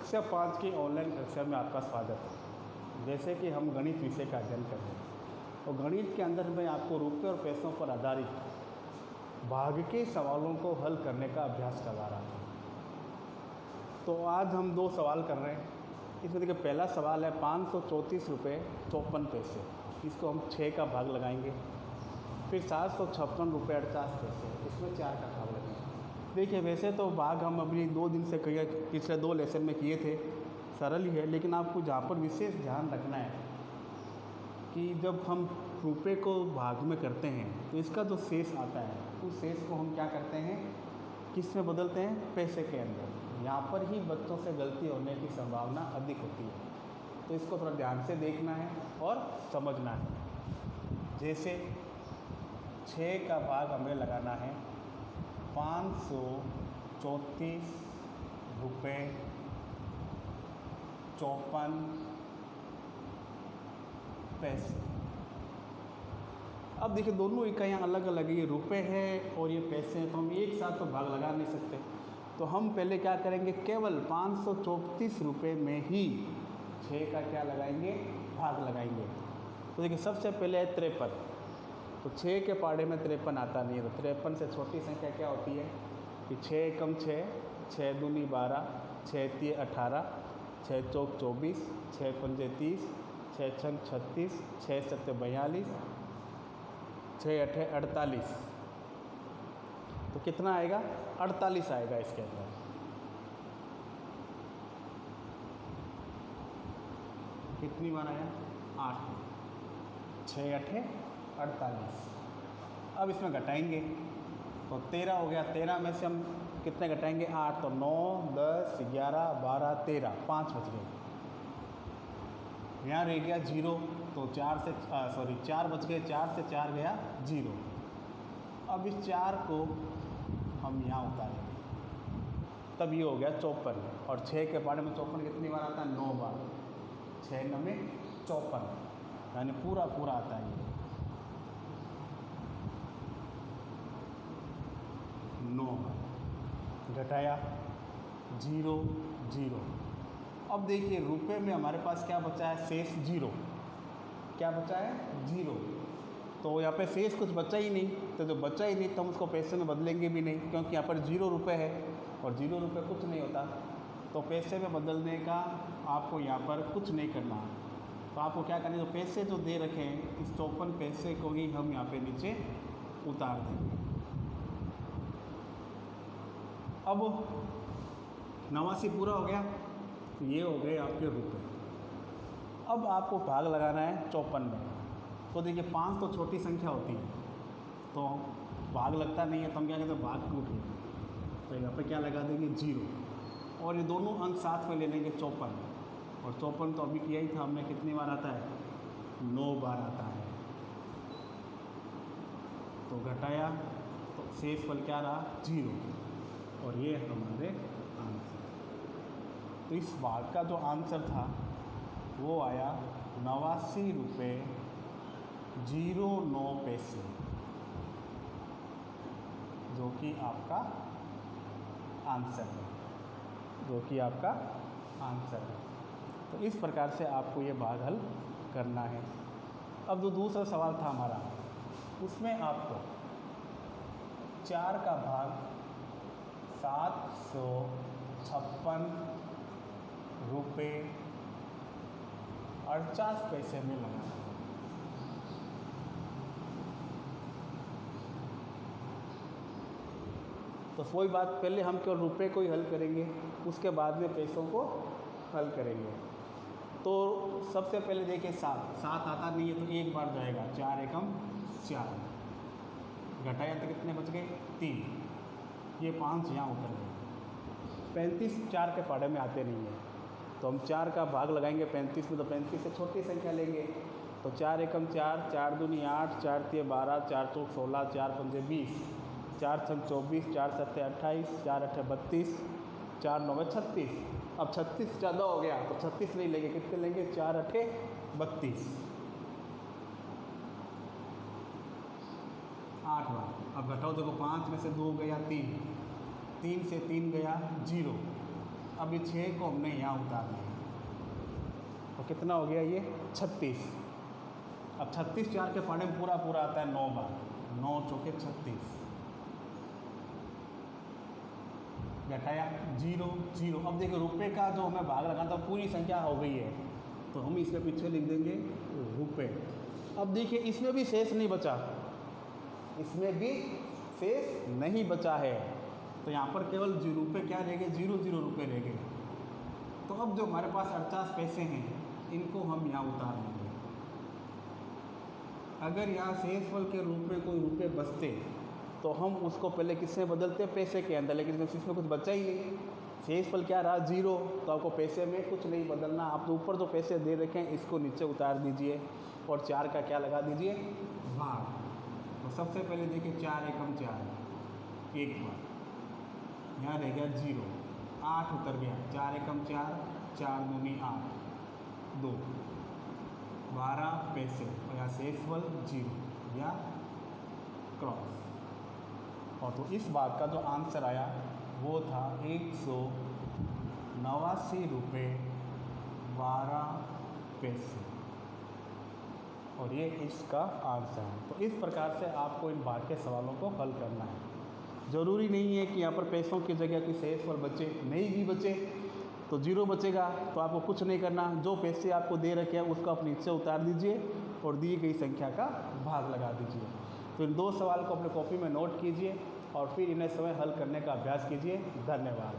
कक्षा 5 की ऑनलाइन कक्षा में आपका स्वागत है। जैसे कि हम गणित विषय का अध्ययन कर रहे हैं और गणित के अंदर मैं आपको रुपये और पैसों पर आधारित भाग के सवालों को हल करने का अभ्यास करवा रहा हूँ। तो आज हम 2 सवाल कर रहे हैं। इसमें देखिए पहला सवाल है 534 रुपये 54 पैसे। इसको हम 6 का भाग लगाएंगे। फिर 756 रुपये 48 पैसे, इसमें 4 का भाग लगाएंगे। देखिए वैसे तो भाग हम अभी 2 दिन से पिछले 2 लेसन में किए थे, सरल ही है, लेकिन आपको जहाँ पर विशेष ध्यान रखना है कि जब हम रुपये को भाग में करते हैं तो इसका जो शेष आता है उस शेष को हम क्या करते हैं, किस में बदलते हैं, पैसे के अंदर। यहाँ पर ही बच्चों से गलती होने की संभावना अधिक होती है, तो इसको थोड़ा ध्यान से देखना है और समझना है। जैसे 6 का भाग हमें लगाना है 534 रुपये 54 पैसे। अब देखिए दोनों इकाइयाँ अलग अलग है, ये रुपए है और ये पैसे हैं, तो हम एक साथ तो भाग लगा नहीं सकते। तो हम पहले क्या करेंगे, केवल 534 रुपये में ही 6 का क्या लगाएंगे, भाग लगाएंगे। तो देखिए सबसे पहले है 53। तो 6 के पहाड़े में 53 आता नहीं है, तो 53 से छोटी संख्या क्या होती है कि 6 एकम 6, 6 दूनी 12, 6 तिये 18, 6 चौक 24, 6 पंजे 30, 6 छंग 36, 6 सत्ते 42, 6 अठे 48। तो कितना आएगा, 48 आएगा इसके अंदर। कितनी बार आया, 8, 6 अठे 48। अब इसमें घटाएंगे तो 13 हो गया। 13 में से हम कितने घटाएंगे, 8, तो 9, 10, 11, 12, 13, 5 बच गए। यहाँ रह गया 0, तो 4 बच गए, 4 से 4 गया 0। अब इस 4 को हम यहाँ उतारेंगे, तब ये हो गया 54। और 6 के पहाड़े में 54 कितनी बार आता है, 9 बार। 6 9 54, यानी पूरा आता है ये 9। घटाया 0 0। अब देखिए रुपए में हमारे पास क्या बचा है, शेष 0। क्या बचा है, 0। तो यहाँ पे शेष कुछ बचा ही नहीं, तो जो बचा ही नहीं तो हम उसको पैसे में बदलेंगे भी नहीं, क्योंकि यहाँ पर 0 रुपये है और 0 रुपये कुछ नहीं होता। तो पैसे में बदलने का आपको यहाँ पर कुछ नहीं करना। तो आपको क्या करना है, जो पैसे जो दे रखे हैं इस 54 पैसे को ही हम यहाँ पे नीचे उतार देंगे। अब 89 पूरा हो गया, तो ये हो गए आपके रुपए। अब आपको भाग लगाना है 54 में। तो देखिए 5 तो छोटी संख्या होती है, तो भाग लगता नहीं है, तो हम क्या कहते हैं, भाग टूट गया। तो यहाँ पे क्या लगा देंगे, 0। और ये दोनों अंक साथ में ले लेंगे 54। और 54 तो अभी किया ही था हमने, कितनी बार आता है, 9 बार आता है। तो घटाया तो शेष फल क्या रहा, 0। और ये हमारे आंसर। तो इस भाग का जो आंसर था वो आया 89 रुपये 09 पैसे, जो कि आपका आंसर है, तो इस प्रकार से आपको ये भाग हल करना है। अब जो दूसरा सवाल था हमारा, उसमें आपको 4 का भाग 756 रुपये 48 पैसे में लगाना है। तो कोई बात, पहले हम केवल रुपये को ही हल करेंगे, उसके बाद में पैसों को हल करेंगे। तो सबसे पहले देखिए 7 आता नहीं है, तो एक बार जाएगा, 4 एकम 4। घटाया तो कितने बच गए, 3। ये 5 यहाँ उतर गए। 35 4 के पहाड़े में आते नहीं है, तो हम 4 का भाग लगाएंगे 35 में, तो 35 से छोटी संख्या लेंगे। तो 4 एकम 4, 4 दूनी 8, 4 तिये 12, 4 चौक 16, 4 पंजे 20, 4 छंग 24, 4 सत्ते 28, 4 अठे 32, 4 9 36। अब 36 ज़्यादा हो गया, तो 36 नहीं लेंगे, कितने लेंगे, 4 अठे 32, 8 बार। अब घटाओ, देखो 5 में से 2 गया 3, 3 से 3 गया 0। अभी 6 को हमने यहाँ उतारना है, तो कितना हो गया ये 36। अब 36 4 के पढ़ने में पूरा पूरा आता है 9 बार, 9 चौके 36, घटाया 0 0। अब देखो रुपए का जो हमें भाग लगाना था पूरी संख्या हो गई है, तो हम इसके पीछे लिख देंगे रुपए। अब देखिए इसमें भी शेष नहीं बचा, इसमें भी शेष नहीं बचा है, तो यहाँ पर केवल रुपए क्या रह गए, 0 0 रुपये रह गए। तो अब जो हमारे पास 48 पैसे हैं इनको हम यहाँ उतार लेंगे। अगर यहाँ शेषफल के रूप में कोई रुपए बचते तो हम उसको पहले किससे बदलते, पैसे के अंदर, लेकिन इसमें कुछ बचा ही नहीं। शेषफल क्या रहा 0, तो आपको पैसे में कुछ नहीं बदलना। आप तो ऊपर जो पैसे दे रखे हैं इसको नीचे उतार दीजिए और 4 का क्या लगा दीजिए, भाग। तो सबसे पहले देखिए 4 एकम 4, एक बार यहाँ रह गया 0, 8 उतर गया, 4 एकम 4, 4 दूनी 8, 2, 12 पैसे, और यहाँ शेषफल 0 या क्रॉस। और तो इस बात का जो आंसर आया वो था 189 रुपये 12 पैसे, और ये इसका आंसर है। तो इस प्रकार से आपको इन भाग के सवालों को हल करना है। ज़रूरी नहीं है कि यहाँ पर पैसों की जगह कोई शेषफल बचे, नहीं भी बचे तो 0 बचेगा, तो आपको कुछ नहीं करना। जो पैसे आपको दे रखे हैं उसको आप नीचे उतार दीजिए और दी गई संख्या का भाग लगा दीजिए। तो इन 2 सवाल को अपने कॉपी में नोट कीजिए और फिर इन्हें स्वयं हल करने का अभ्यास कीजिए। धन्यवाद।